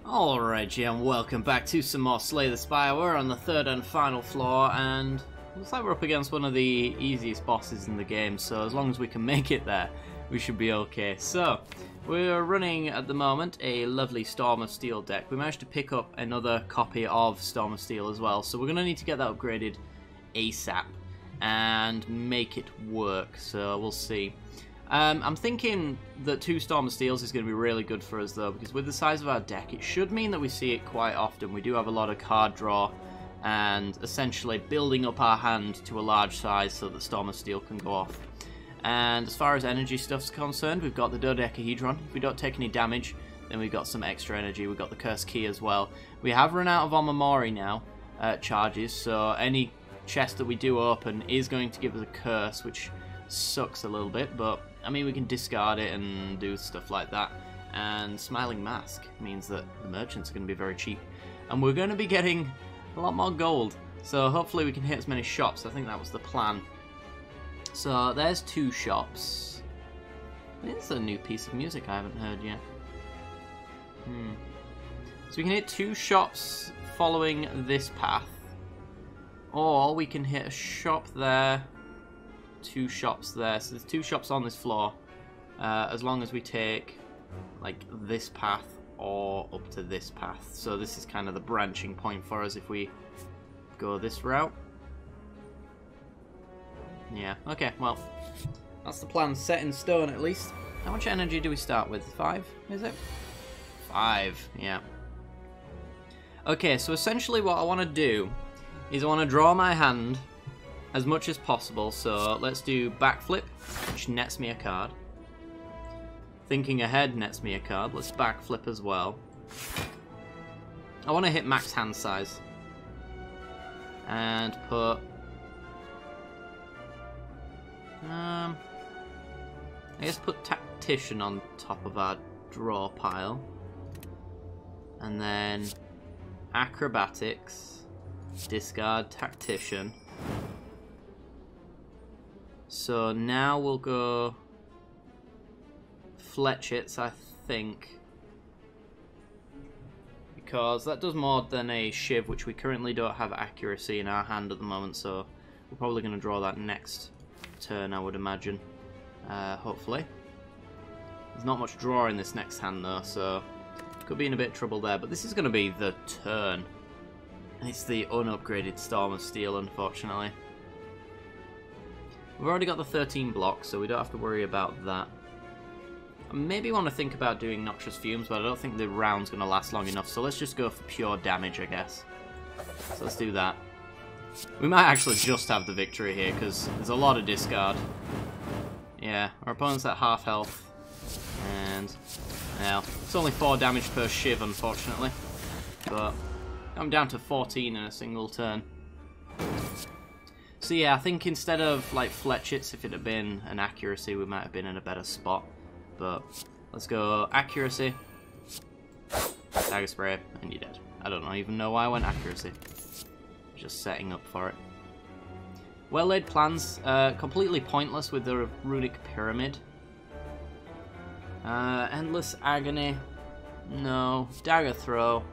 Alright, yeah, and welcome back to some more Slay the Spire. We're on the third and final floor, and looks like we're up against one of the easiest bosses in the game, so as long as we can make it there, we should be okay. So, we're running, at the moment, a lovely Storm of Steel deck. We managed to pick up another copy of Storm of Steel as well, so we're going to need to get that upgraded ASAP and make it work, so we'll see. I'm thinking that 2 Storm of Steels is going to be really good for us though, because with the size of our deck, it should mean that we see it quite often. We do have a lot of card draw, and essentially building up our hand to a large size so that Storm of Steel can go off. And as far as energy stuff's concerned, we've got the dodecahedron. If we don't take any damage, then we've got some extra energy. We've got the Curse Key as well. We have run out of Omamori now, charges, so any chest that we do open is going to give us a curse, which sucks a little bit, but I mean, we can discard it and do stuff like that. And Smiling Mask means that the merchants are going to be very cheap. And we're going to be getting a lot more gold. So hopefully we can hit as many shops. I think that was the plan. So there's 2 shops. This is a new piece of music I haven't heard yet. So we can hit 2 shops following this path. Or we can hit a shop there. 2 shops there, so there's 2 shops on this floor, as long as we take like this path or up to this path. So this is kind of the branching point for us if we go this route. Yeah, okay, well, that's the plan set in stone at least. How much energy do we start with? 5, is it? 5, yeah. Okay, so essentially what I want to do is I want to draw my hand as much as possible, so let's do backflip, which nets me a card. Thinking ahead nets me a card. Let's backflip as well. I want to hit max hand size. And put... I guess put Tactician on top of our draw pile. And then Acrobatics, discard Tactician. So now we'll go Fletchits, I think, because that does more than a Shiv, which we currently don't have accuracy in our hand at the moment, so we're probably going to draw that next turn, I would imagine, hopefully. There's not much draw in this next hand though, so could be in a bit of trouble there, but this is going to be the turn, and it's the unupgraded Storm of Steel, unfortunately. We've already got the 13 blocks, so we don't have to worry about that. I maybe want to think about doing Noxious Fumes, but I don't think the round's going to last long enough, so let's just go for pure damage, I guess. So let's do that. We might actually just have the victory here, because there's a lot of discard. Yeah, our opponent's at half health, and well, it's only 4 damage per Shiv, unfortunately. But I'm down to 14 in a single turn. So yeah, I think instead of like Fletchits, if it had been an accuracy, we might have been in a better spot. But let's go accuracy, dagger spray, and you're dead. I don't even know why I went accuracy. Just setting up for it. Well laid plans, completely pointless with the runic pyramid. Endless agony, no. Dagger throw,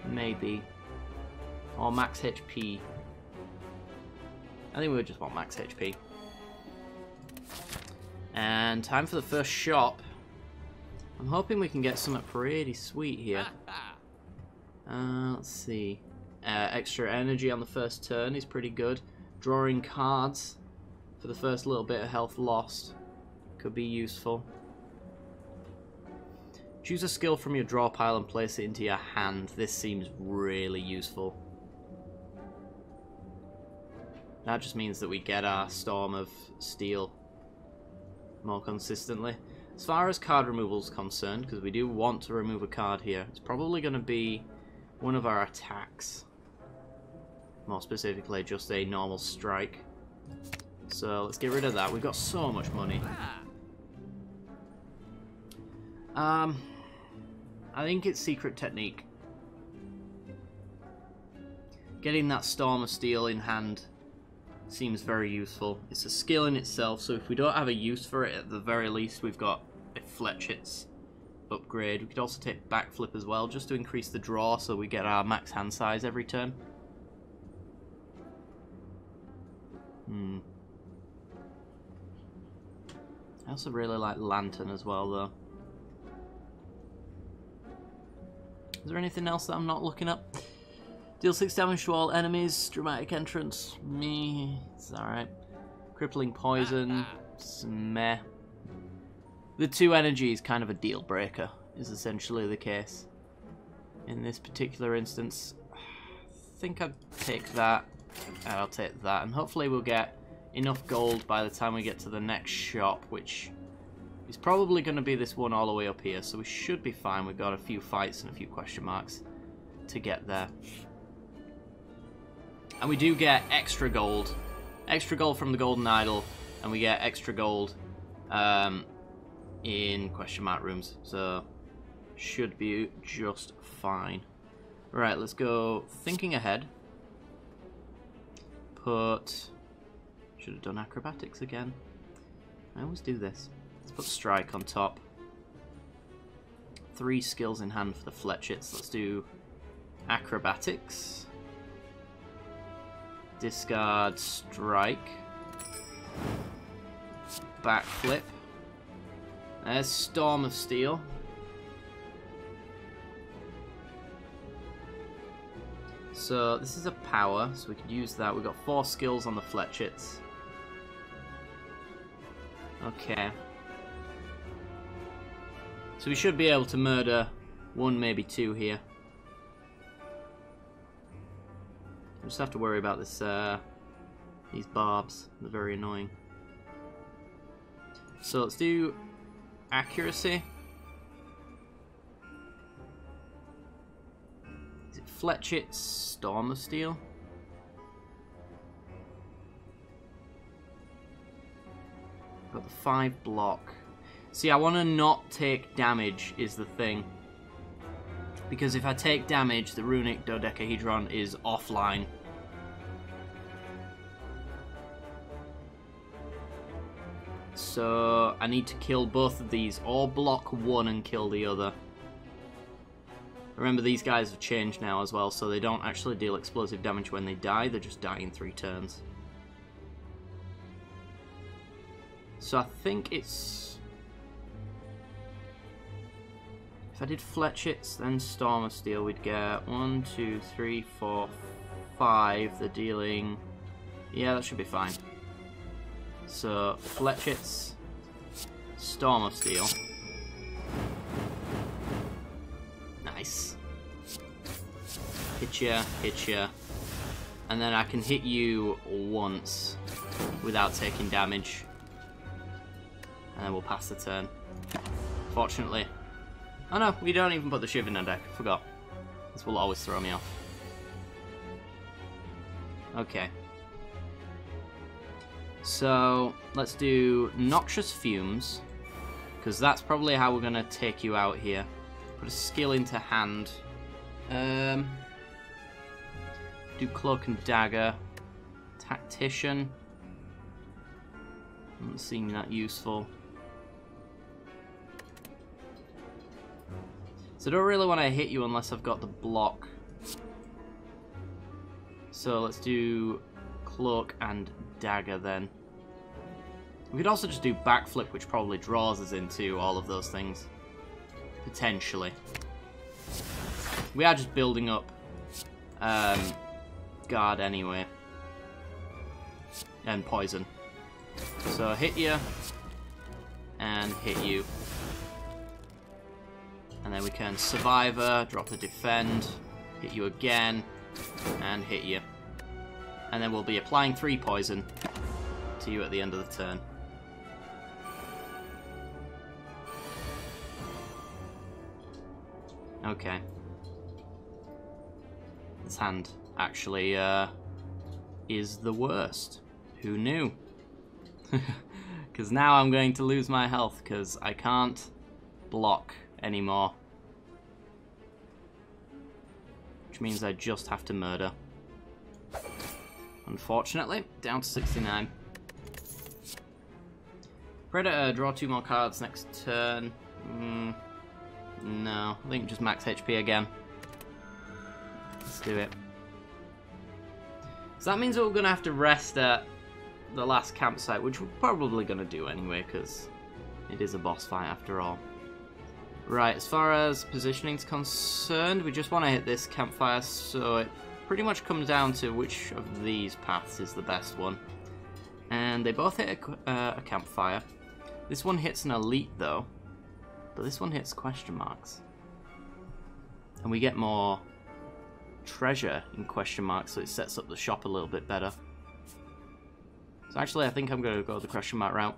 maybe, or max HP. I think we just want max HP. And time for the first shop. I'm hoping we can get something pretty sweet here. Let's see. Extra energy on the first turn is pretty good. Drawing cards for the first little bit of health lost could be useful. Choose a skill from your draw pile and place it into your hand. This seems really useful. That just means that we get our Storm of Steel more consistently. As far as card removal is concerned, because we do want to remove a card here, it's probably going to be one of our attacks. More specifically, just a normal strike. So let's get rid of that. We've got so much money. I think it's Secret Technique. Getting that Storm of Steel in hand seems very useful. It's a skill in itself, so if we don't have a use for it, at the very least we've got a Fletchits upgrade. We could also take backflip as well, just to increase the draw so we get our max hand size every turn. I also really like lantern as well, though. Is there anything else that I'm not looking up? Deal 6 damage to all enemies. Dramatic entrance. Meh. It's alright. Crippling poison. Meh. The 2 energy is kind of a deal breaker, is essentially the case. In this particular instance, I think I'd take that, and I'll take that, and hopefully we'll get enough gold by the time we get to the next shop, which is probably going to be this one all the way up here, so we should be fine. We've got a few fights and a few question marks to get there. And we do get extra gold from the golden idol, and we get extra gold in question mark rooms, so should be just fine. Right, let's go thinking ahead. Should have done acrobatics again. I always do this. Let's put strike on top. 3 skills in hand for the Fletchits. Let's do acrobatics. Discard strike. Backflip. There's Storm of Steel. So this is a power, so we could use that. We've got 4 skills on the Fletchits. Okay. So we should be able to murder 1, maybe 2 here. I just have to worry about this, these barbs. They're very annoying. So let's do accuracy. Is it Fletchit's Storm of Steel? Got the 5 block. See, I want to not take damage is the thing. Because if I take damage, the runic dodecahedron is offline. So I need to kill both of these, or block one and kill the other. Remember, these guys have changed now as well, so they don't actually deal explosive damage when they die, they just die in 3 turns. So I think it's... if I did Fletchits, then Storm of Steel, we'd get 1, 2, 3, 4, 5. They're dealing... yeah, that should be fine. So, Fletchits, Storm of Steel. Nice. Hit ya. And then I can hit you once without taking damage. And then we'll pass the turn. Fortunately. Oh no, we don't even put the shiv in our deck. Forgot. This will always throw me off. Okay. So, let's do Noxious Fumes, because that's probably how we're going to take you out here. Put a skill into hand. Do Cloak and Dagger. Tactician. Doesn't seem that useful. So I don't really want to hit you unless I've got the block. So let's do Cloak and Dagger then. We could also just do Backflip, which probably draws us into all of those things. Potentially. We are just building up guard anyway. And poison. So hit you. And hit you. And then we can Survivor, drop the Defend, hit you again, and hit you. And then we'll be applying 3 poison to you at the end of the turn. Okay. This hand actually is the worst. Who knew? Because now I'm going to lose my health because I can't block anymore. Which means I just have to murder. Unfortunately, down to 69. Predator, draw 2 more cards next turn. No, I think just max HP again. Let's do it. So that means that we're going to have to rest at the last campsite, which we're probably going to do anyway, because it is a boss fight after all. Right, as far as positioning is concerned, we just want to hit this campfire, so it pretty much comes down to which of these paths is the best one. And they both hit a campfire. This one hits an elite though, but this one hits question marks. And we get more treasure in question marks, so it sets up the shop a little bit better. So actually I think I'm going to go the question mark route.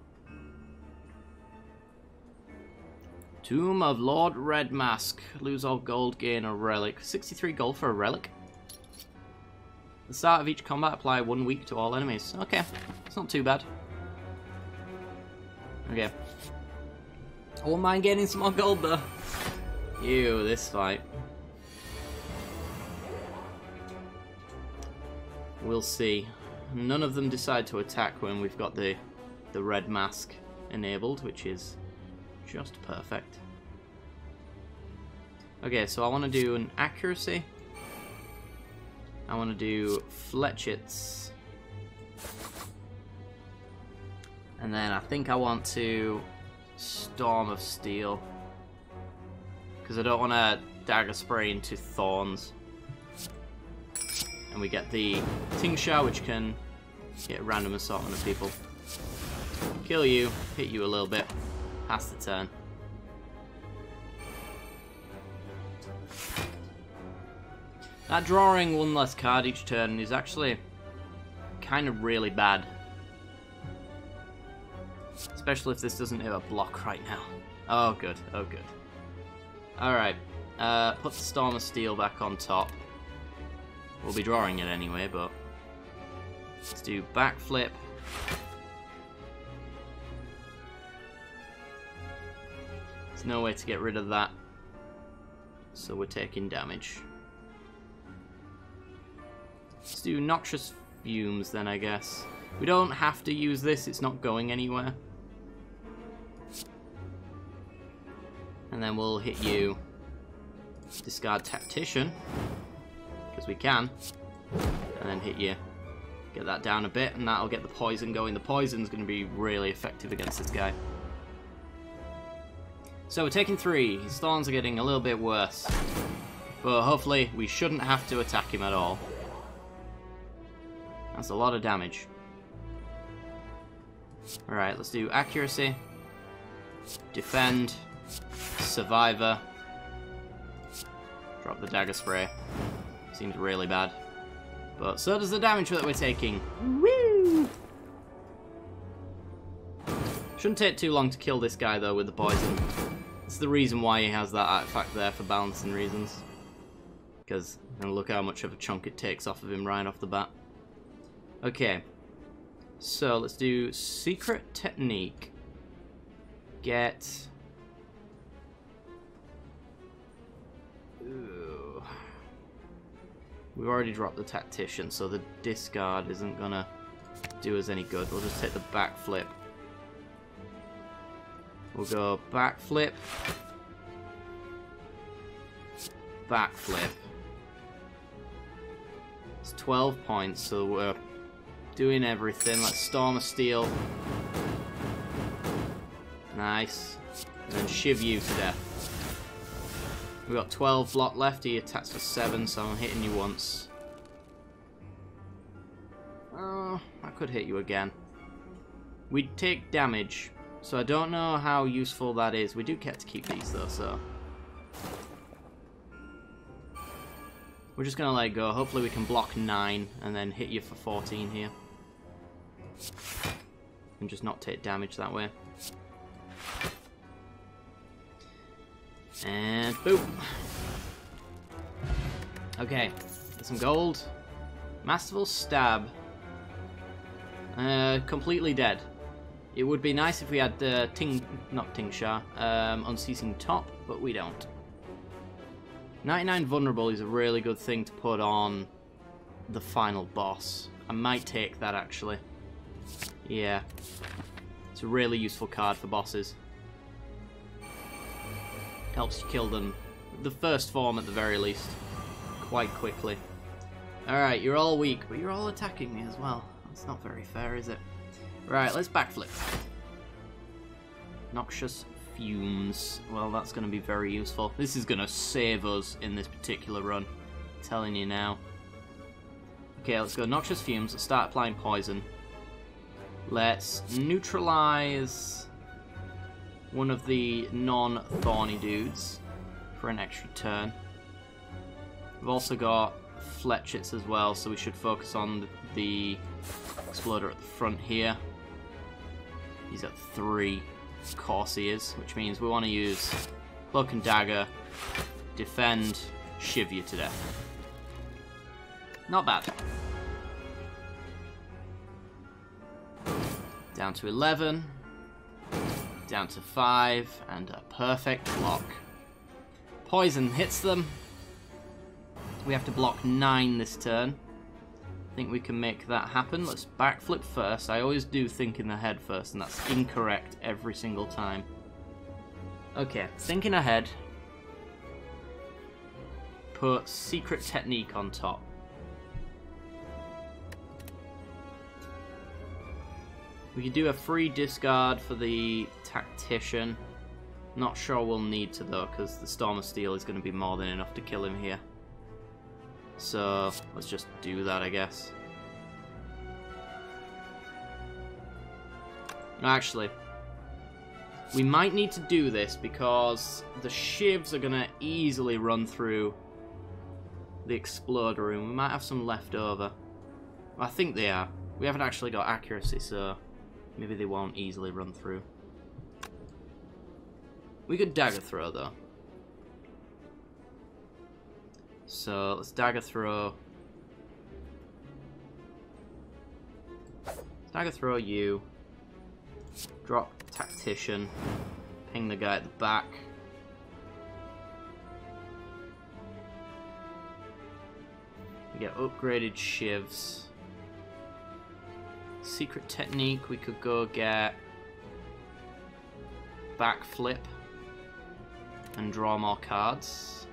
Tomb of Lord Red Mask. Lose all gold, gain a relic. 63 gold for a relic. At the start of each combat, apply 1 week to all enemies. Okay, it's not too bad. Okay. I won't mind gaining some more gold though. Ew, this fight. We'll see. None of them decide to attack when we've got the red mask enabled, which is just perfect. Okay, so I want to do an accuracy. I want to do fletchets. And then I think I want to Storm of Steel. Because I don't want to dagger spray into thorns. And we get the Tingsha, which can get a random assortment of people. Kill you, hit you a little bit. Pass the turn. That drawing one less card each turn is actually kind of really bad. Especially if this doesn't hit a block right now. Oh good, oh good. Alright, put the Storm of Steel back on top. We'll be drawing it anyway, but let's do backflip. There's no way to get rid of that, so we're taking damage. Let's do Noxious Fumes then, I guess. We don't have to use this, it's not going anywhere. And then we'll hit you. Discard Tactician, because we can. And then hit you. Get that down a bit, and that'll get the poison going. The poison's going to be really effective against this guy. So we're taking 3. His thorns are getting a little bit worse. But hopefully we shouldn't have to attack him at all. That's a lot of damage. Alright, let's do accuracy. Defend. Survivor. Drop the dagger spray. Seems really bad. But so does the damage that we're taking. Woo! Shouldn't take too long to kill this guy though with the poison. It's the reason why he has that artifact there, for balancing reasons. Because, and look how much of a chunk it takes off of him right off the bat. Okay. So, let's do Secret Technique. Get... Ooh. We've already dropped the Tactician, so the discard isn't gonna do us any good. We'll just take the backflip. We'll go backflip. Backflip. It's 12 points, so we're doing everything. Let's Storm of Steel. Nice. And then shiv you to death. We've got 12 block left. He attacks for 7, so I'm hitting you once. Oh, I could hit you again. We take damage, so I don't know how useful that is. We do get to keep these though, so we're just gonna let it go. Hopefully we can block 9 and then hit you for 14 here. And just not take damage that way. And boom. Okay, get some gold. Masterful Stab. Completely dead. It would be nice if we had not Tingsha, Unceasing Top, but we don't. 99 Vulnerable is a really good thing to put on the final boss. I might take that actually. Yeah. It's a really useful card for bosses. Helps you kill them, the first form at the very least, quite quickly. Alright, you're all weak, but you're all attacking me as well. That's not very fair, is it? Right, let's backflip. Noxious fumes. Well, that's going to be very useful. This is going to save us in this particular run. I'm telling you now. Okay, let's go noxious fumes. Let's start applying poison. Let's neutralize one of the non-thorny dudes for an extra turn. We've also got fletchets as well, so we should focus on the exploder at the front here. He's at 3. Of course he is, which means we want to use Cloak and Dagger, defend, shiv you to death. Not bad. Down to 11, down to 5, and a perfect block. Poison hits them. We have to block 9 this turn. I think we can make that happen. Let's backflip first. I always do think in the head first, and that's incorrect every single time. Okay, thinking ahead. Put Secret Technique on top. We could do a free discard for the Tactician. Not sure we'll need to though, because the Storm of Steel is going to be more than enough to kill him here. So, let's just do that, I guess. Actually, we might need to do this because the shivs are going to easily run through the Exploder room. We might have some left over. I think they are. We haven't actually got accuracy, so maybe they won't easily run through. We could Dagger Throw, though. So, let's Dagger Throw. Dagger Throw you. Drop Tactician. Ping the guy at the back. We get upgraded shivs. Secret Technique, we could go get Backflip and draw more cards.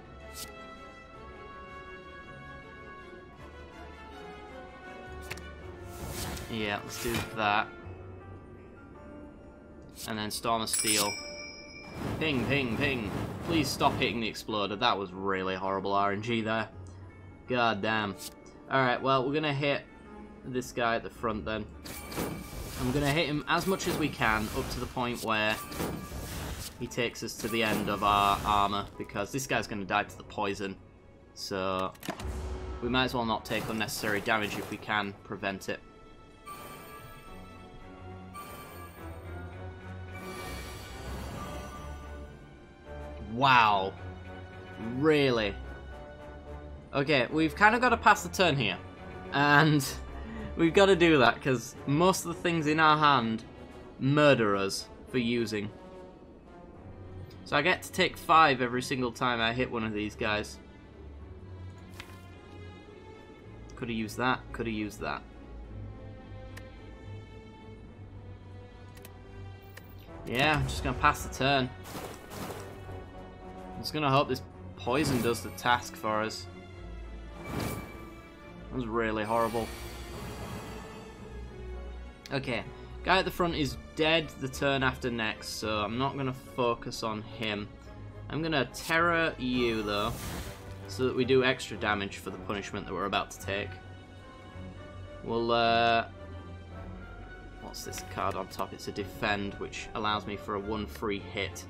Yeah, let's do that. And then Storm of Steel. Ping, ping, ping. Please stop hitting the Exploder. That was really horrible RNG there. God damn. Alright, well, we're going to hit this guy at the front then. And we're going to hit him as much as we can up to the point where he takes us to the end of our armor, because this guy's going to die to the poison. So we might as well not take unnecessary damage if we can prevent it. Wow. Really? Okay, we've kind of got to pass the turn here. And we've got to do that, because most of the things in our hand murder us for using. So I get to take 5 every single time I hit one of these guys. Could have used that, could have used that. Yeah, I'm just going to pass the turn. I'm just going to hope this poison does the task for us. That was really horrible. Okay, guy at the front is dead the turn after next, so I'm not going to focus on him. I'm going to terror you, though, so that we do extra damage for the punishment that we're about to take. We'll, what's this card on top? It's a defend, which allows me for a 1 free hit.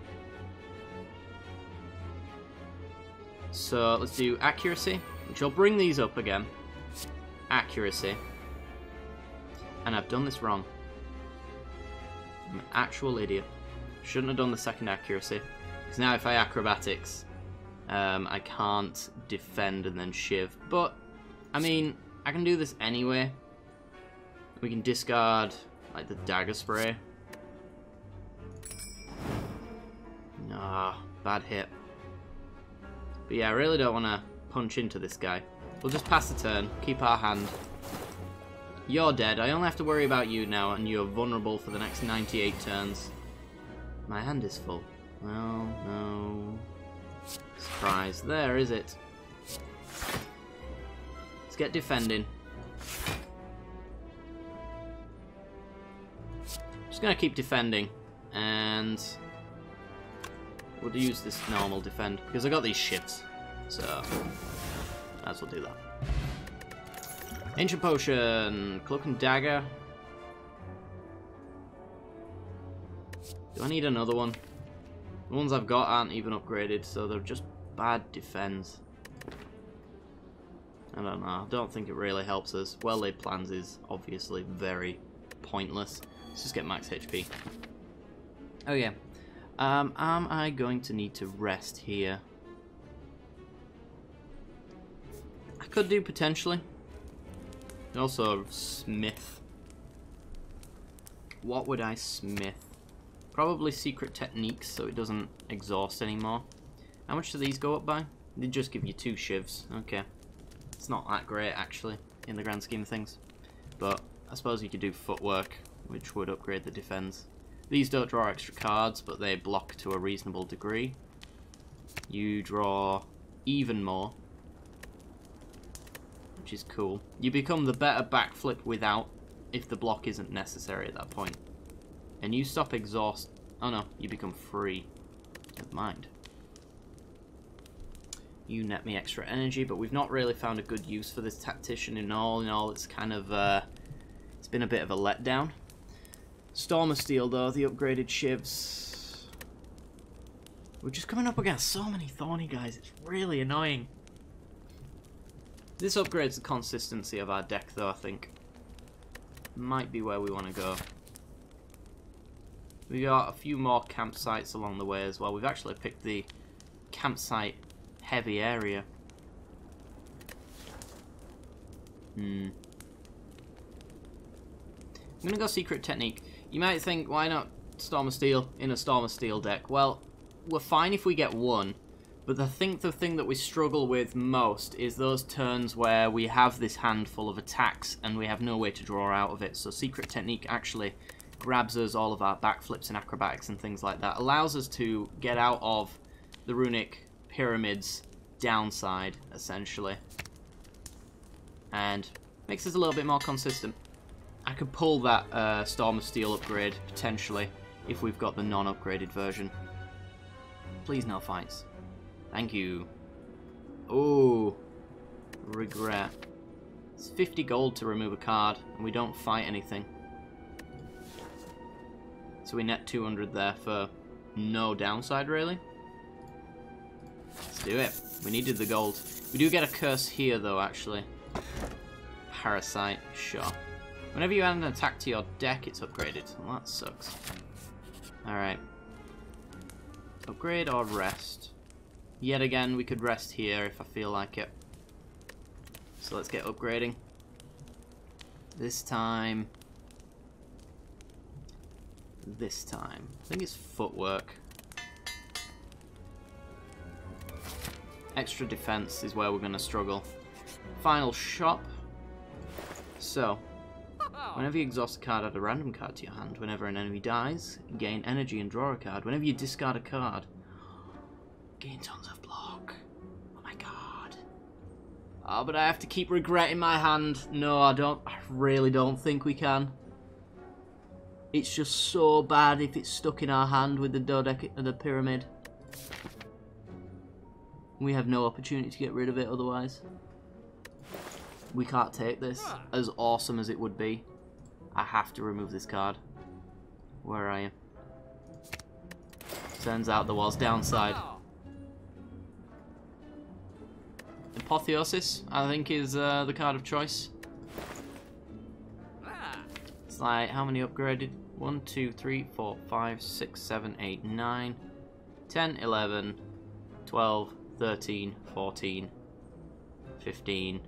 So let's do accuracy, which will bring these up again. Accuracy. And I've done this wrong. I'm an actual idiot. Shouldn't have done the second accuracy. Because now if I acrobatics, I can't defend and then shiv. But, I mean, I can do this anyway. We can discard, like, the dagger spray. Ah, bad hit. But yeah, I really don't want to punch into this guy. We'll just pass the turn, keep our hand. You're dead. I only have to worry about you now, and you're vulnerable for the next 98 turns. My hand is full. Well, no. surprise there, is it? Let's get defending. Just gonna keep defending, and we'll use this normal defend because I got these shifts, so might as well do that. Ancient potion, cloak and dagger. Do I need another one? The ones I've got aren't even upgraded, so they're just bad defense. I don't know. I don't think it really helps us. Well-laid plans is obviously very pointless. Let's just get max HP. Oh yeah. Am I going to need to rest here? I could do potentially. Also, smith. What would I smith? Probably secret techniques so it doesn't exhaust anymore. How much do these go up by? They just give you 2 shivs. Okay. It's not that great actually in the grand scheme of things. But I suppose you could do footwork, which would upgrade the defense. These don't draw extra cards, but they block to a reasonable degree. You draw even more, which is cool. You become the better backflip without, if the block isn't necessary at that point. And you stop exhaust. Oh no, you become free. Never mind. You net me extra energy, but we've not really found a good use for this tactician in all. It's kind of, it's been a bit of a letdown. Storm of Steel though, the upgraded shivs. We're just coming up against so many thorny guys, it's really annoying. This upgrades the consistency of our deck though, I think. Might be where we want to go. We got a few more campsites along the way as well. We've actually picked the campsite heavy area. I'm gonna go secret technique. You might think, why not Storm of Steel in a Storm of Steel deck? Well, we're fine if we get one, but I think the thing that we struggle with most is those turns where we have this handful of attacks and we have no way to draw out of it. So secret technique actually grabs us all of our backflips and acrobatics and things like that. Allows us to get out of the runic pyramid's downside, essentially. And makes us a little bit more consistent. I could pull that Storm of Steel upgrade, potentially, if we've got the non-upgraded version. Please no fights. Thank you. Oh, regret. It's 50 gold to remove a card, and we don't fight anything. So we net 200 there for no downside, really. Let's do it. We needed the gold. We do get a curse here, though, actually. Parasite, sure. Whenever you add an attack to your deck, it's upgraded. Well, that sucks. Alright. Upgrade or rest? Yet again, we could rest here if I feel like it. So let's get upgrading. This time... I think it's footwork. Extra defense is where we're going to struggle. Final shop. So, whenever you exhaust a card, add a random card to your hand. Whenever an enemy dies, gain energy and draw a card. Whenever you discard a card, gain tons of block. Oh my god. Oh, but I have to keep regret in my hand. No, I don't. I really don't think we can. It's just so bad if it's stuck in our hand with the pyramid. We have no opportunity to get rid of it otherwise. We can't take this, as awesome as it would be. I have to remove this card. Where are you? Turns out there was downside. Apotheosis, I think, is the card of choice. It's like, how many upgraded? 1, 2, 3, 4, 5, 6, 7, 8, 9, 10, 11, 12, 13, 14, 15,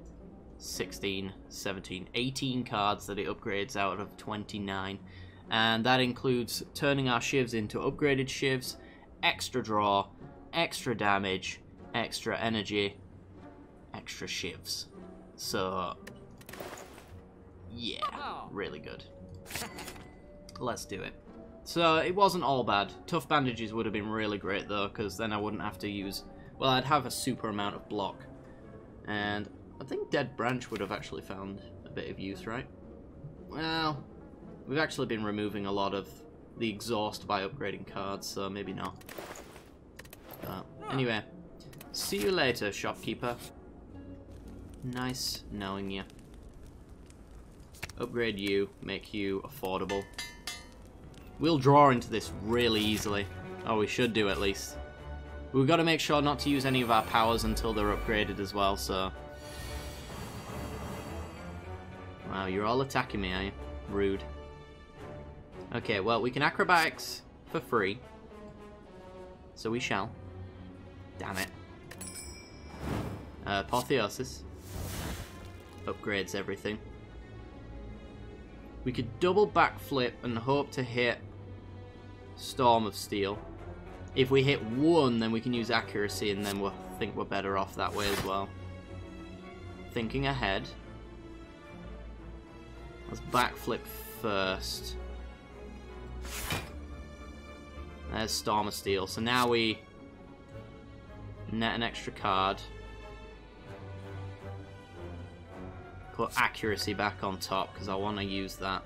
16, 17, 18 cards that it upgrades out of 29. And that includes turning our shivs into upgraded shivs, extra draw, extra damage, extra energy, extra shivs. So, yeah, really good. Let's do it. So, it wasn't all bad. Tough bandages would have been really great though, because then I wouldn't have to use Well, I'd have a super amount of block. And I think Dead Branch would have actually found a bit of use, right? Well, we've actually been removing a lot of the exhaust by upgrading cards, so maybe not. Anyway, see you later, shopkeeper. Nice knowing you. Upgrade you, make you affordable. We'll draw into this really easily. Oh, we should do at least. We've got to make sure not to use any of our powers until they're upgraded as well, so... Wow, you're all attacking me, are you? Rude. Okay, well, we can acrobatics for free. So we shall. Damn it. Apotheosis. Upgrades everything. We could double backflip and hope to hit Storm of Steel. If we hit 1, then we can use accuracy, and then we'll think we're better off that way as well. Thinking ahead. Let's backflip first. There's Storm of Steel. So now we net an extra card. Put accuracy back on top, because I want to use that.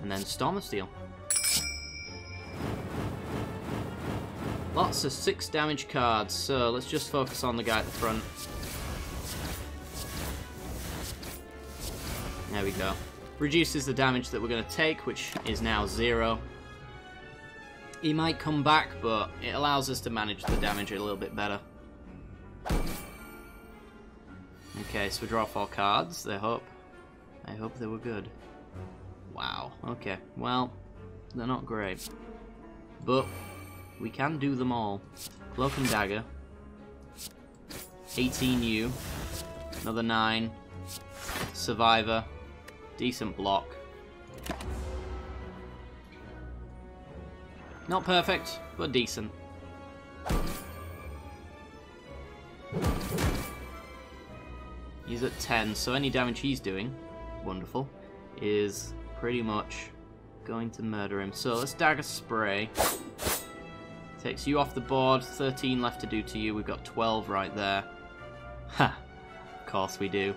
And then Storm of Steel. Lots of 6 damage cards, so let's just focus on the guy at the front. There we go. Reduces the damage that we're going to take, which is now 0. He might come back, but it allows us to manage the damage a little bit better. Okay, so we draw 4 cards. I hope they were good. Wow. Okay. Well, they're not great, but we can do them all. Cloak and Dagger. 18U. Another 9. Survivor. Decent block. Not perfect, but decent. He's at 10, so any damage he's doing, wonderful, is pretty much going to murder him. So let's Dagger Spray. Takes you off the board, 13 left to do to you, we've got 12 right there. Ha! Of course we do.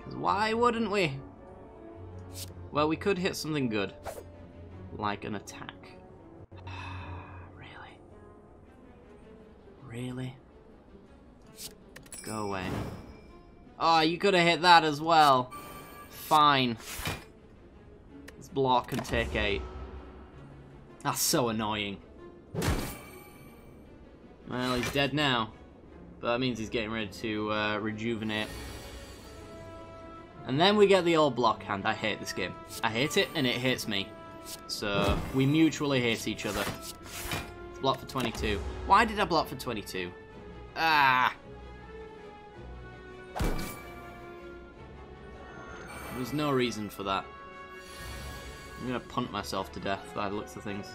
'Cause why wouldn't we? Well, we could hit something good. Like an attack. Really? Really? Go away. Oh, you could have hit that as well. Fine. Let's block and take 8. That's so annoying. Well, he's dead now. But that means he's getting ready to rejuvenate. And then we get the old block hand. I hate this game. I hate it, and it hates me. So, we mutually hate each other. Let's block for 22. Why did I block for 22? Ah! There's no reason for that. I'm gonna punt myself to death by the looks of things.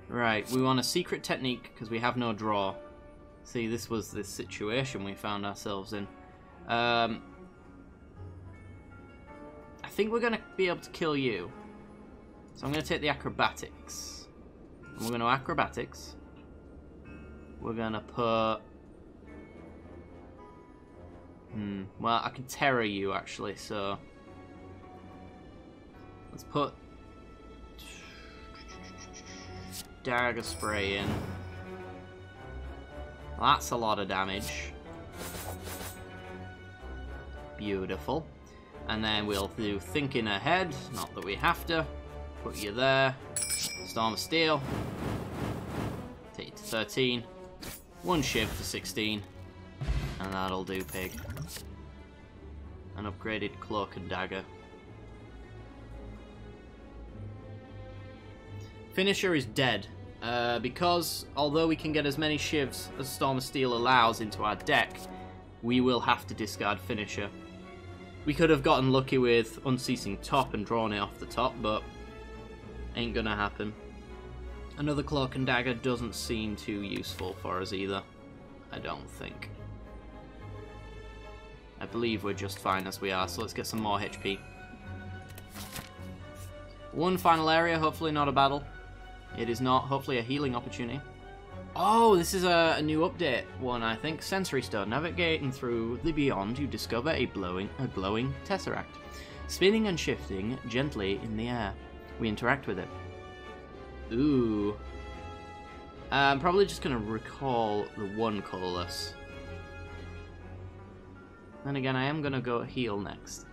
Right, we want a secret technique because we have no draw. See, this was the situation we found ourselves in. I think we're gonna be able to kill you. So I'm gonna take the acrobatics. And we're gonna acrobatics. We're gonna put... well, I can terror you actually, so... Let's put... Dagger Spray in. That's a lot of damage. Beautiful. And then we'll do Thinking Ahead. Not that we have to. Put you there. Storm of Steel. Take you to 13. 1 shiv for 16. And that'll do, pig. An upgraded Cloak and Dagger. Finisher is dead. Because, although we can get as many shivs as Storm of Steel allows into our deck, we will have to discard Finisher. We could have gotten lucky with Unceasing Top and drawn it off the top, but ain't gonna happen. Another Cloak and Dagger doesn't seem too useful for us either. I don't think. I believe we're just fine as we are, so let's get some more HP. One final area, hopefully not a battle. It is not, hopefully a healing opportunity. Oh, this is a new update one, I think. Sensory Stone. Navigating through the beyond, you discover a glowing tesseract. Spinning and shifting gently in the air. We interact with it. Ooh. I'm probably just going to recall the one colourless. Then again, I am going to go heal next.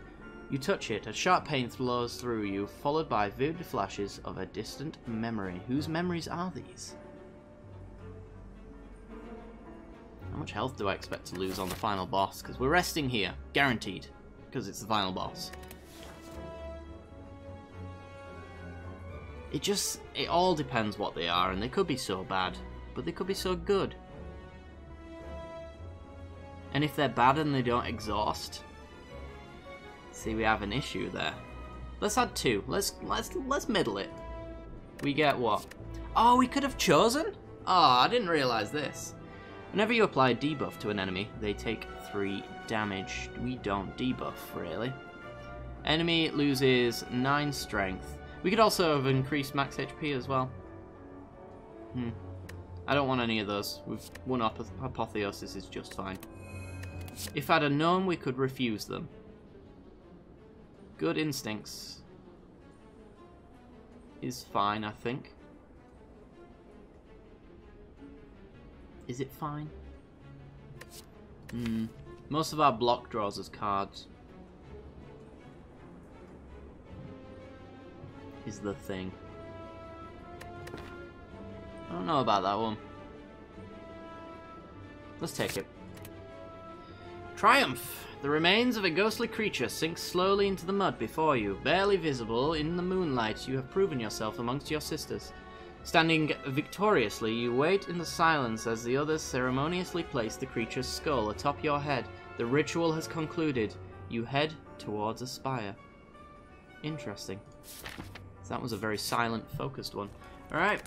You touch it, a sharp pain flows through you, followed by vivid flashes of a distant memory. Whose memories are these? How much health do I expect to lose on the final boss? Because we're resting here, guaranteed, because it's the final boss. It all depends what they are, and they could be so bad, but they could be so good. And if they're bad and they don't exhaust, see, we have an issue there. Let's add 2. Let's middle it. We get what? Oh, we could have chosen? Oh, I didn't realize this. Whenever you apply a debuff to an enemy, they take 3 damage. We don't debuff, really. Enemy loses 9 strength. We could also have increased max HP as well. I don't want any of those. With 1 apotheosis is just fine. If I'd have known we could refuse them. Good instincts is fine, I think. Is it fine? Most of our block draws us cards. Is the thing. I don't know about that one. Let's take it. Triumph! The remains of a ghostly creature sink slowly into the mud before you. Barely visible in the moonlight, you have proven yourself amongst your sisters. Standing victoriously, you wait in the silence as the others ceremoniously place the creature's skull atop your head. The ritual has concluded. You head towards a spire. Interesting. That was a very silent, focused one. Alright,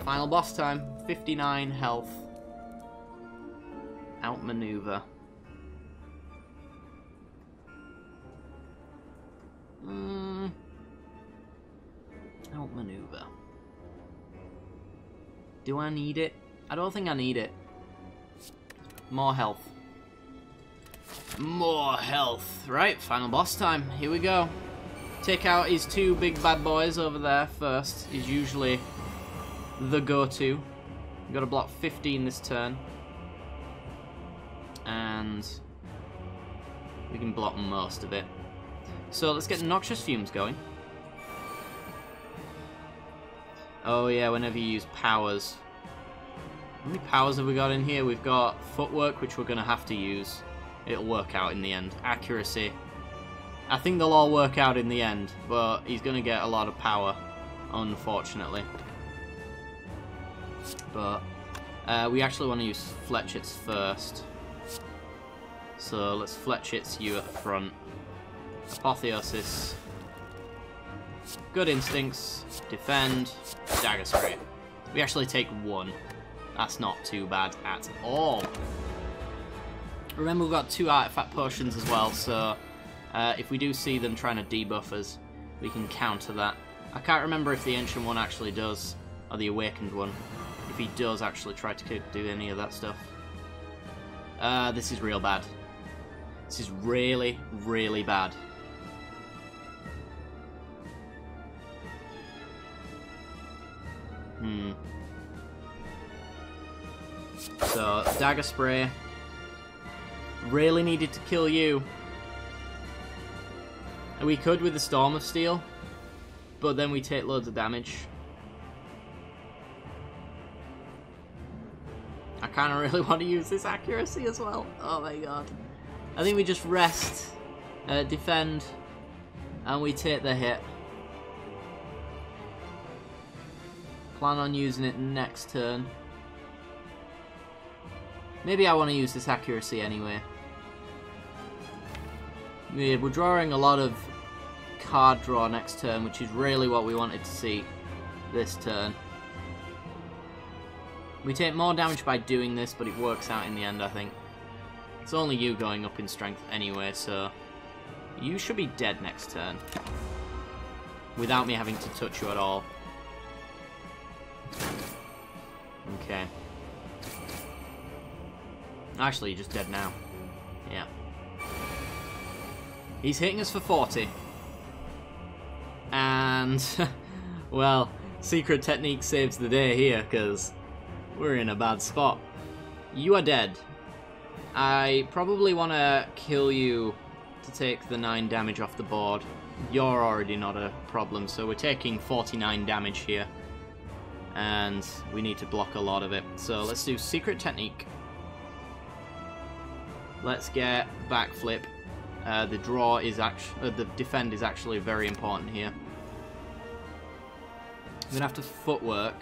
final boss time. 59 health. Outmaneuver. Outmaneuver. Do I need it? I don't think I need it. More health. More health. Right, final boss time. Here we go. Take out his 2 big bad boys over there first. Is usually the go-to. We've got to block 15 this turn. And we can block most of it. So let's get Noxious Fumes going. Oh yeah, whenever you use powers. How many powers have we got in here? We've got Footwork, which we're going to have to use. It'll work out in the end. Accuracy. I think they'll all work out in the end, but he's going to get a lot of power, unfortunately. But we actually want to use Fletchits first. So let's Fletchits you at the front. Apotheosis. Good instincts. Defend. Dagger Spray. We actually take 1. That's not too bad at all. Remember, we've got 2 artifact potions as well, so if we do see them trying to debuff us, we can counter that. I can't remember if the Ancient one actually does, or the Awakened one, if he does actually try to do any of that stuff. This is real bad. This is really, really bad. So, Dagger Spray. Really needed to kill you. And we could with the Storm of Steel, but then we take loads of damage. I kind of really want to use this accuracy as well. Oh my god. I think we just rest, defend, and we take the hit. Plan on using it next turn. Maybe I want to use this accuracy anyway. Weird, we're drawing a lot of card draw next turn, which is really what we wanted to see this turn. We take more damage by doing this, but it works out in the end, I think. It's only you going up in strength anyway, so you should be dead next turn. without me having to touch you at all. Okay. Actually, you're just dead now. Yeah. He's hitting us for 40. And, well, secret technique saves the day here, because we're in a bad spot. You are dead. I probably want to kill you to take the 9 damage off the board. You're already not a problem, so we're taking 49 damage here. And we need to block a lot of it. So let's do secret technique. Let's get backflip. The draw is actually, the defend is actually very important here. I'm gonna have to footwork,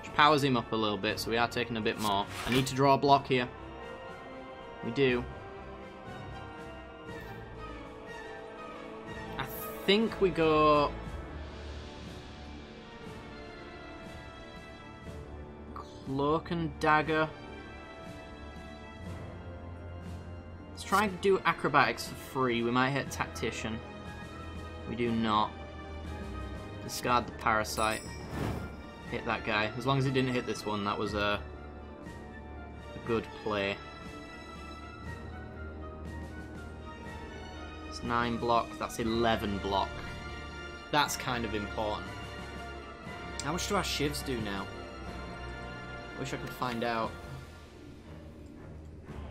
which powers him up a little bit, so we are taking a bit more. I need to draw a block here. We do. I think we go Cloak and Dagger. Let's try and do Acrobatics for free. We might hit Tactician. We do not. Discard the Parasite. Hit that guy. As long as he didn't hit this one, that was a good play. It's 9 block. That's 11 block. That's kind of important. How much do our shivs do now? Wish I could find out.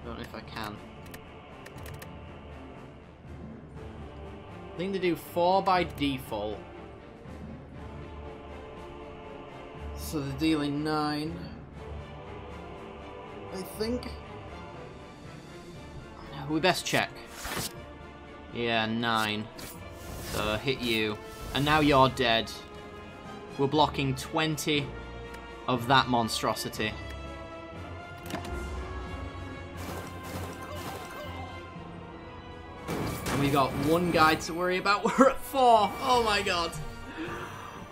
Don't know if I can. I think they do 4 by default. So they're dealing 9. I think. We best check. Yeah, 9. So hit you. And now you're dead. We're blocking 20 of that monstrosity. And we got 1 guy to worry about. We're at 4. Oh my god.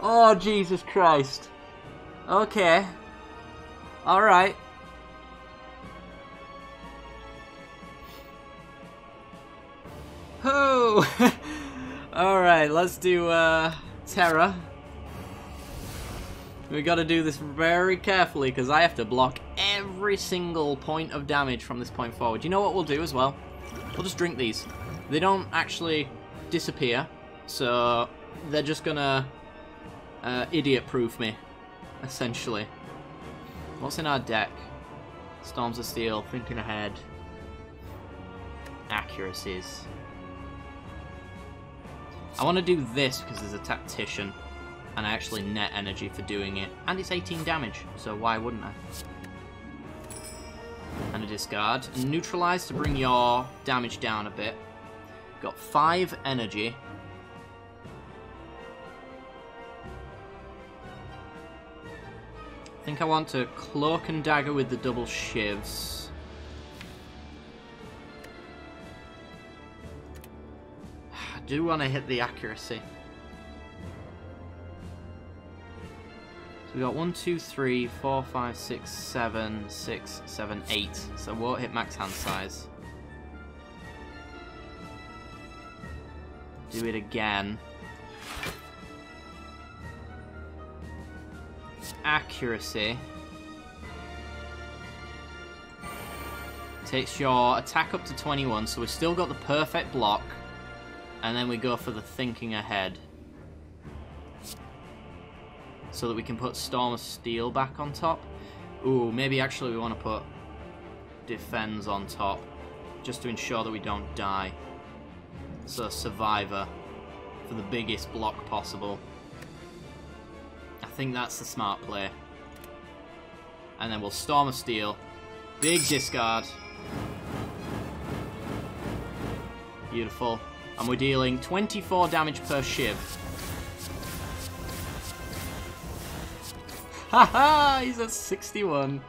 Oh, Jesus Christ. Okay. Alright. Oh! Alright, let's do Terra. We gotta do this very carefully because I have to block every single point of damage from this point forward. You know what we'll do as well? We'll just drink these. They don't actually disappear, so they're just gonna idiot-proof me, essentially. What's in our deck? Storms of Steel, thinking ahead. Accuracies. I want to do this because there's a Tactician, and I actually net energy for doing it. And it's 18 damage, so why wouldn't I? And a discard. And neutralize to bring your damage down a bit. Got 5 energy. I think I want to Cloak and Dagger with the double shivs. I do want to hit the accuracy. So we got 1, 2, 3, 4, 5, 6, 7, 6, 7, 8. So won't hit max hand size. Do it again. Accuracy. Takes your attack up to 21, so we've still got the perfect block. And then we go for the thinking ahead. So that we can put Storm of Steel back on top. Ooh, maybe actually we want to put Defense on top. Just to ensure that we don't die. So Survivor. For the biggest block possible. I think that's the smart play. And then we'll Storm of Steel. Big discard. Beautiful. And we're dealing 24 damage per shiv. Haha, he's at 61.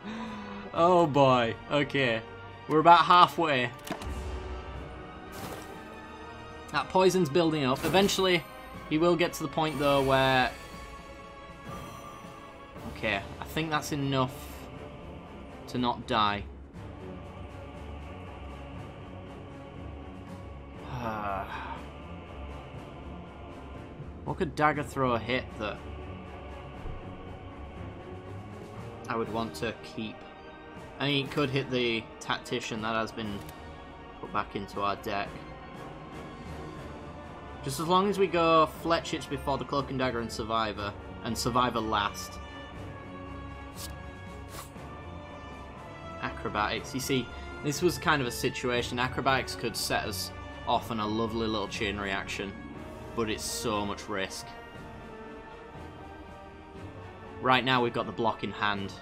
Oh boy. Okay. We're about halfway. That poison's building up. Eventually, he will get to the point though where... Okay, I think that's enough to not die. What could Dagger throw a hit that I would want to keep? I mean, it could hit the Tactician. That has been put back into our deck. Just as long as we go Fletchits before the Cloak and Dagger and Survivor last. Acrobatics. You see, this was kind of a situation. Acrobatics could set us off on a lovely little chain reaction, but it's so much risk. Right now we've got the block in hand.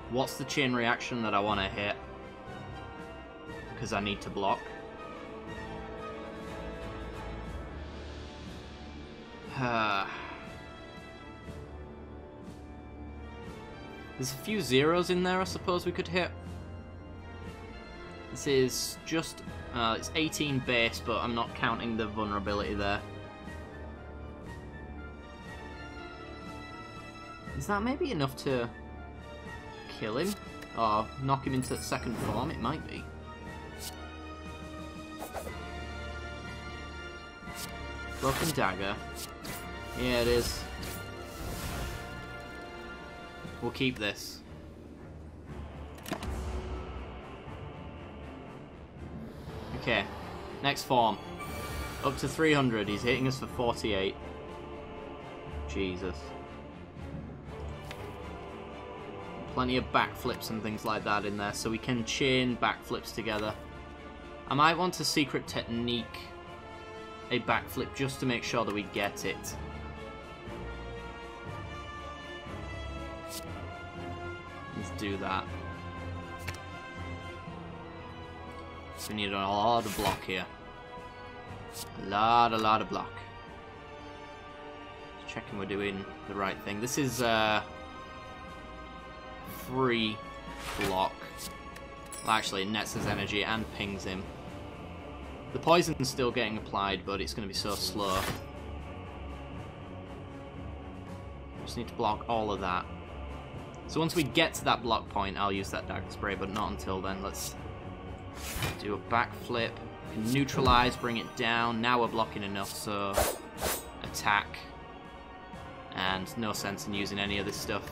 What's the chain reaction that I want to hit? Because I need to block. There's a few zeros in there I suppose we could hit. This is just, it's 18 base, but I'm not counting the vulnerability there. Is that maybe enough to kill him? Or knock him into second form? It might be. Broken Dagger. Yeah, it is. We'll keep this. Okay, next form. Up to 300, he's hitting us for 48. Jesus. Plenty of backflips and things like that in there, so we can chain backflips together. I might want to secret technique a backflip just to make sure that we get it. Let's do that. So we need a lot of block here. A lot of block. Just checking we're doing the right thing. This is free block. Well, actually, it nets his energy and pings him. The poison's still getting applied, but it's going to be so slow. Just need to block all of that. So once we get to that block point, I'll use that Dagger Spray, but not until then. Let's do a backflip. Neutralize, bring it down. Now we're blocking enough, so attack. And no sense in using any of this stuff.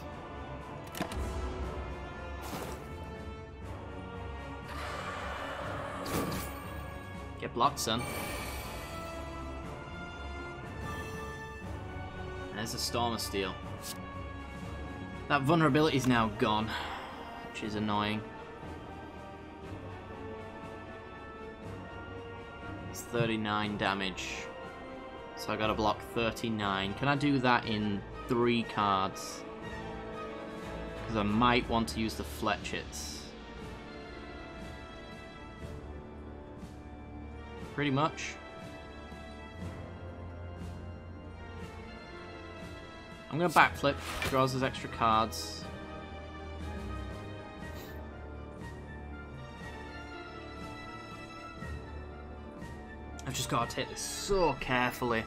Get blocked, son. There's a Storm of Steel. That vulnerability is now gone, which is annoying. It's 39 damage. So I gotta block 39. Can I do that in 3 cards? Because I might want to use the Fletchits. Pretty much. I'm going to backflip, draws his extra cards. I've just got to take this so carefully.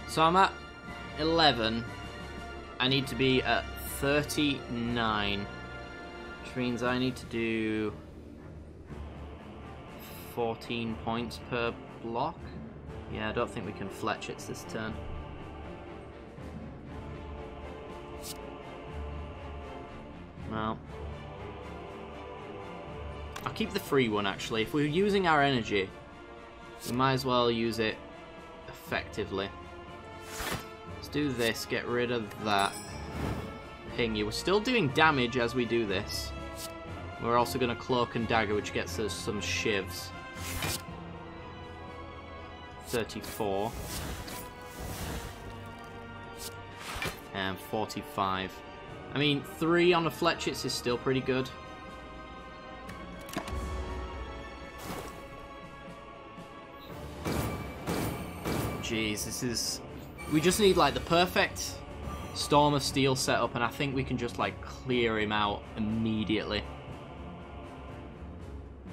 So I'm at 11. I need to be at 39. Which means I need to do 14 points per block. Yeah, I don't think we can Fletchits this turn. Well, I'll keep the free one actually. If we're using our energy, we might as well use it effectively. Let's do this, get rid of that. Ping you. We're still doing damage as we do this. We're also going to Cloak and Dagger, which gets us some shivs. 34. And 45. I mean, 3 on the Fletchits is still pretty good. Jeez, this is... We just need, like, the perfect Storm of Steel setup, and I think we can just, like, clear him out immediately.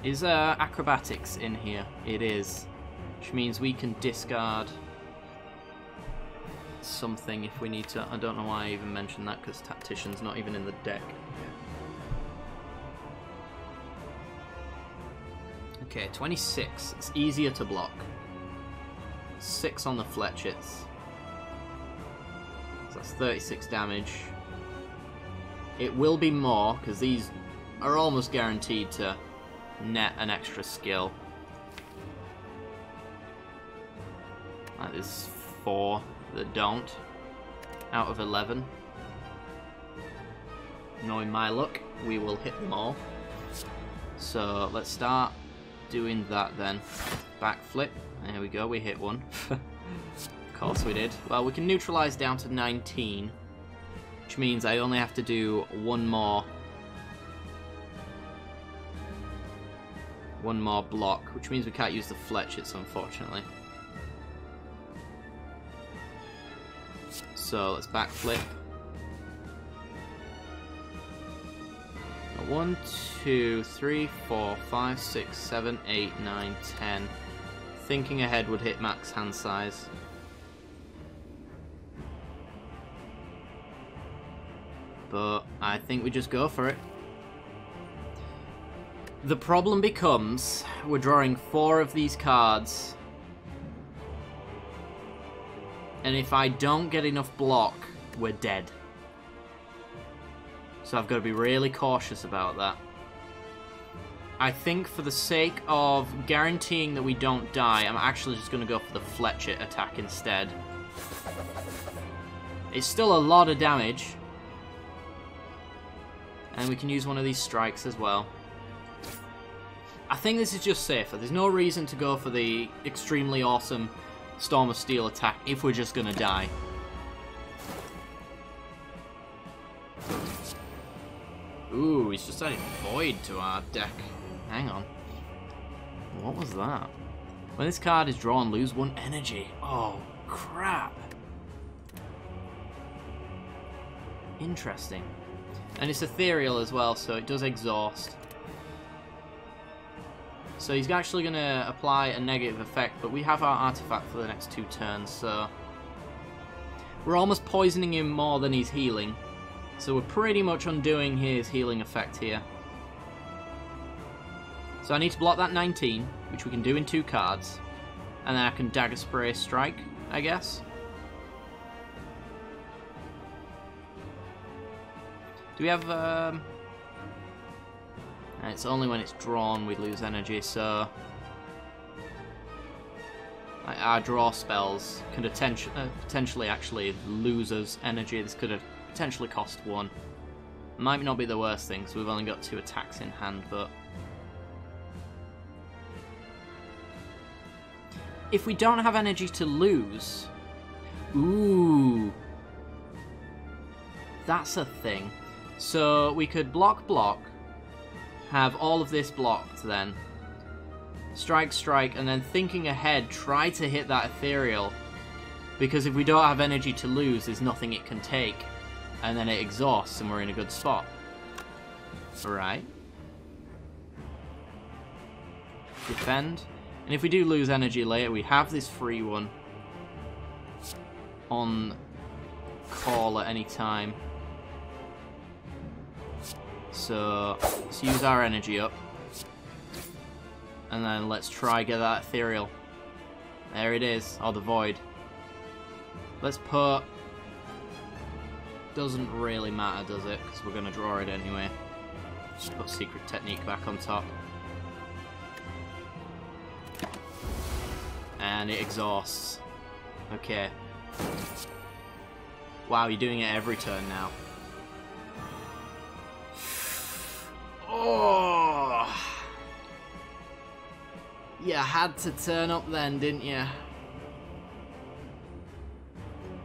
Is acrobatics in here? It is. Which means we can discard something if we need to. I don't know why I even mentioned that, because Tactician's not even in the deck. Okay, 26. It's easier to block. 6 on the fletchets. So that's 36 damage. It will be more, because these are almost guaranteed to net an extra skill. That is 4 that don't, out of 11. Knowing my luck, we will hit them all. So let's start doing that then. Backflip. There we go, we hit one. Of course we did. Well, we can neutralize down to 19, which means I only have to do one more block, which means we can't use the fletchets, unfortunately. So let's backflip. 1, 2, 3, 4, 5, 6, 7, 8, 9, 10. Thinking ahead would hit max hand size. But I think we just go for it. The problem becomes we're drawing 4 of these cards. And if I don't get enough block, we're dead. So I've got to be really cautious about that. I think for the sake of guaranteeing that we don't die, I'm actually just going to go for the fletchet attack instead. It's still a lot of damage. And we can use one of these strikes as well. I think this is just safer. There's no reason to go for the extremely awesome Storm of Steel attack if we're just going to die. Ooh, he's just adding Void to our deck. Hang on. What was that? When this card is drawn, lose 1 energy. Oh, crap. Interesting. And it's ethereal as well, so it does exhaust. So he's actually going to apply a negative effect, but we have our artifact for the next 2 turns, so... We're almost poisoning him more than he's healing. So we're pretty much undoing his healing effect here. So I need to block that 19, which we can do in 2 cards. And then I can Dagger Spray strike, I guess. Do we have... It's only when it's drawn we lose energy, so... Our draw spells could potentially actually lose us energy. This could have potentially cost 1. Might not be the worst thing, so we've only got 2 attacks in hand, but... If we don't have energy to lose... Ooh! That's a thing. So we could block, have all of this blocked then. Strike, and then thinking ahead, try to hit that ethereal. Because if we don't have energy to lose, there's nothing it can take. And then it exhausts and we're in a good spot. Alright. Defend. And if we do lose energy later, we have this free one on call at any time. So let's use our energy up. And then let's try get that ethereal. There it is. Oh, the void. Let's put... Doesn't really matter, does it? Because we're going to draw it anyway. Just put Secret Technique back on top. And it exhausts. Okay. Wow, you're doing it every turn now. Oh! You had to turn up then, didn't you?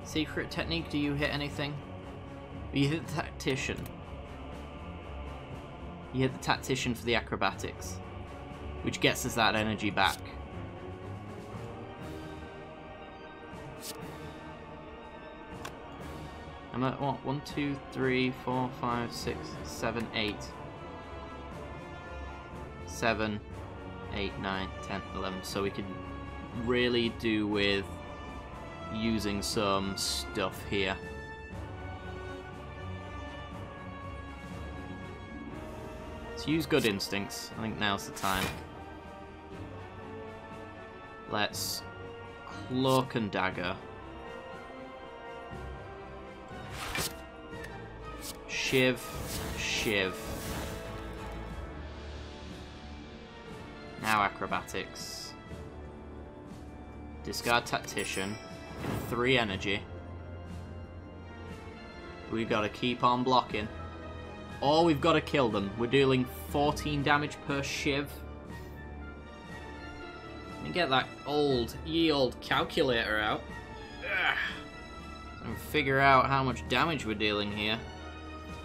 Secret Technique, do you hit anything? You hit the Tactician. You hit the Tactician for the Acrobatics, which gets us that energy back. I'm at what? 1, 2, 3, 4, 5, 6, 7, 8. 7, 8, 9, 10, 11. So we could really do with using some stuff here. Let's use Good Instincts. I think now's the time. Let's Cloak and Dagger. Shiv, Shiv. Now Acrobatics. Discard Tactician. 3 energy. We've got to keep on blocking. Or we've got to kill them. We're dealing 14 damage per Shiv. Let me get that old calculator out. And figure out how much damage we're dealing here.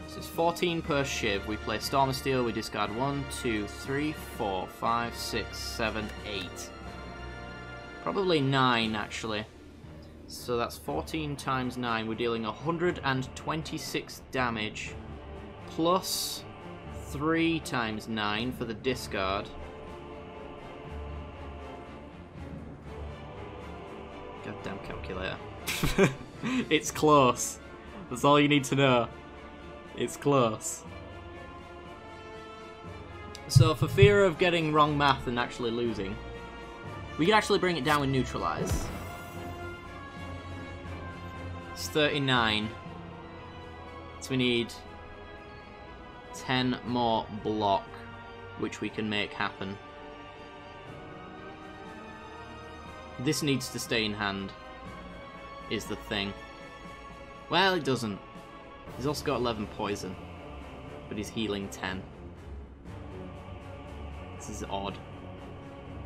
This is 14 per Shiv. We play Storm of Steel. We discard 1, 2, 3, 4, 5, 6, 7, 8. Probably 9, actually. So that's 14 times 9. We're dealing 126 damage. Plus 3 times 9 for the discard. Goddamn calculator. It's close. That's all you need to know. It's close. So for fear of getting wrong math and actually losing, we can actually bring it down with Neutralize. It's 39. So we need 10 more block, which we can make happen. This needs to stay in hand, is the thing. Well, it doesn't. He's also got 11 poison, but he's healing 10. This is odd.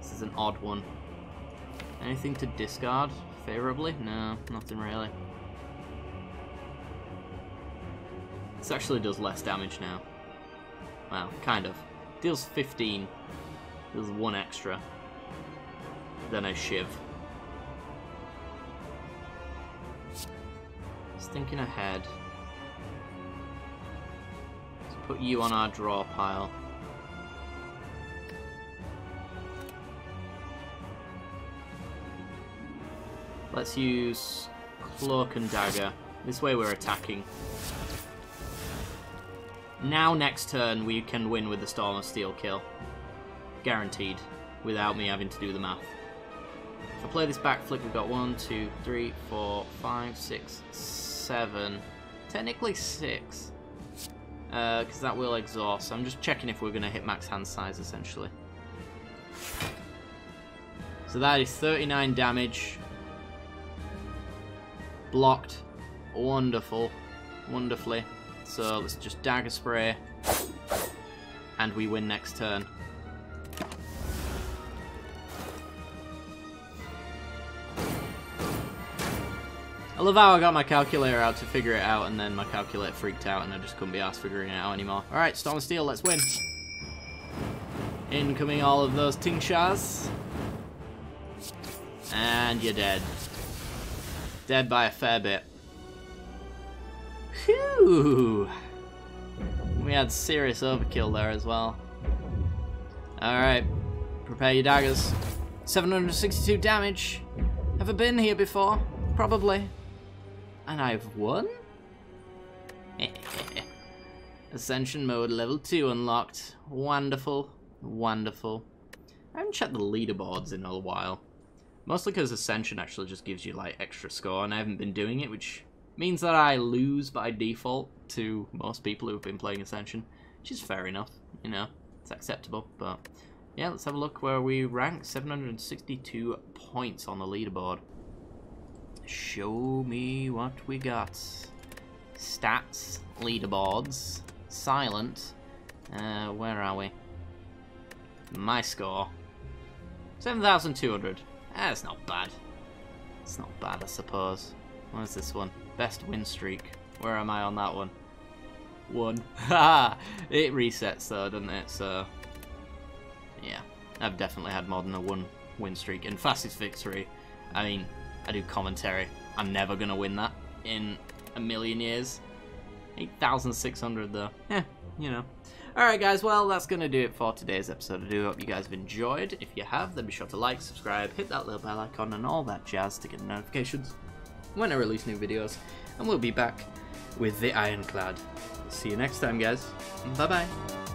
This is an odd one. Anything to discard favorably? No, nothing really. This actually does less damage now. Well, kind of. Deals 15. Deals 1 extra than a Shiv. Just thinking ahead. Let's put you on our draw pile. Let's use Cloak and Dagger. This way we're attacking. Now next turn we can win with the Storm of Steel kill. Guaranteed. Without me having to do the math. If I play this back flick, we've got 1, 2, 3, 4, 5, 6, 7. Technically 6. Because that will exhaust. I'm just checking if we're going to hit max hand size, essentially. So that is 39 damage. Blocked. Wonderful. Wonderfully. So let's just Dagger Spray. And we win next turn. I love how I got my calculator out to figure it out, and then my calculator freaked out, and I just couldn't be arsed figuring it out anymore. Alright, Storm of Steel, let's win. Incoming all of those Tingshas. And you're dead. Dead by a fair bit. Whew! We had serious overkill there as well. Alright, prepare your daggers. 762 damage. Have I been here before? Probably. And I've won? Ascension mode level 2 unlocked. Wonderful. Wonderful. I haven't checked the leaderboards in a while. Mostly because Ascension actually just gives you like extra score, and I haven't been doing it, which means that I lose by default to most people who've been playing Ascension, which is fair enough, you know, it's acceptable. But yeah, let's have a look where we rank. 762 points on the leaderboard. Show me what we got. Stats, leaderboards, silent. Where are we? My score. 7,200. That's not bad. It's not bad, I suppose. What is this one? Best win streak. Where am I on that one? 1. Haha! It resets though, doesn't it? So, yeah. I've definitely had more than a 1 win streak. And fastest victory, I mean, I do commentary. I'm never going to win that in a million years. 8,600 though. Yeah, you know. Alright guys, well that's going to do it for today's episode. I do hope you guys have enjoyed. If you have, then be sure to like, subscribe, hit that little bell icon and all that jazz to get notifications when I release new videos. And we'll be back with the Ironclad. See you next time guys. Bye bye.